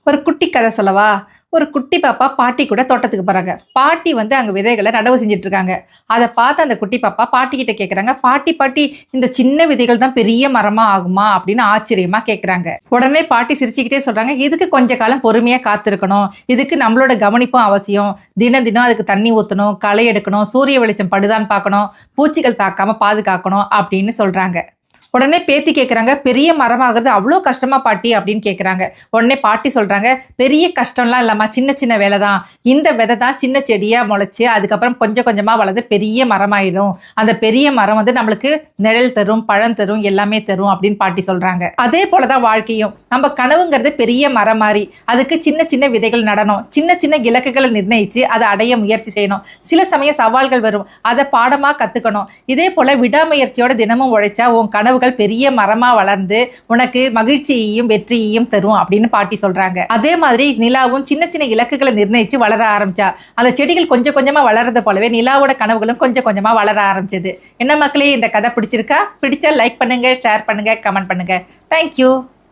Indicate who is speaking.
Speaker 1: ஒரு குட்டி கதை சொல்லவா? ஒரு குட்டி பாப்பா பாட்டி கூட தோட்டத்துக்கு போறாங்க. பாட்டி அங்க விதைகள நடவு செஞ்சுட்டு இருக்காங்க. அத பார்த்து அந்த குட்டி பாப்பா பாட்டி கிட்ட கேட்குறாங்க, "பாட்டி பாட்டி இந்த சின்ன விதைகள் தான் பெரிய மரமா ஆகுமா?" அப்படின்னு ஆச்சரியமா கேட்குறாங்க. உடனே பாட்டி சிரிச்சுக்கிட்டே சொல்றாங்க, "இதுக்கு கொஞ்ச காலம் பொறுமையா காத்திருக்கணும். இதுக்கு நம்மளோட கவனிப்பும் அவசியம். தினம் தினம் அதுக்கு தண்ணி ஊத்தணும், களை எடுக்கணும், சூரிய வெளிச்சம் படுதான்னு பார்க்கணும், பூச்சிகள் தாக்காம பாதுகாக்கணும்" அப்படின்னு சொல்றாங்க. உடனே பேத்தி கேட்குறாங்க, "பெரிய மரமாகிறது அவ்வளோ கஷ்டமா பாட்டி?" அப்படின்னு கேட்குறாங்க. உடனே பாட்டி சொல்கிறாங்க, "பெரிய கஷ்டம்லாம் இல்லைம்மா, சின்ன சின்ன வேலை தான். இந்த விதை தான் சின்ன செடியாக முளைச்சி அதுக்கப்புறம் கொஞ்சம் கொஞ்சமாக வளர்ந்து பெரிய மரமாயிடும். அந்த பெரிய மரம் நம்மளுக்கு நிழல் தரும், பழம் தரும், எல்லாமே தரும்" அப்படின்னு பாட்டி சொல்கிறாங்க. அதே போல தான் வாழ்க்கையும். நம்ம கனவுங்கிறது பெரிய மரம் மாதிரி. அதுக்கு சின்ன சின்ன விதைகள் நடணும், சின்ன சின்ன இலக்குகளை நிர்ணயித்து அதை அடைய முயற்சி செய்யணும். சில சமயம் சவால்கள் வரும், அதை பாடமாக கற்றுக்கணும். இதே போல் விடாமுயற்சியோட தினமும் உழைச்சா உன் கனவு பெரிய மரமா வளர்ந்து உனக்கு மகிழ்ச்சியையும் வெற்றியையும் தரும் அப்படின்னு பாட்டி சொல்றாங்க. அதே மாதிரி நிலாவும் சின்ன சின்ன இலக்குகளை நிர்ணயிச்சு வளர ஆரம்பிச்சா அந்த செடிகள் கொஞ்சம் கொஞ்சமா வளர்றது போலவே நிலாவோட கனவுகளும் கொஞ்சம் கொஞ்சமா வளர ஆரம்பிச்சது. என்ன மக்களே, இந்த கதை பிடிச்சிருக்கா? பிடிச்சா லைக் பண்ணுங்க, ஷேர் பண்ணுங்க, கமெண்ட் பண்ணுங்க. தேங்க்யூ.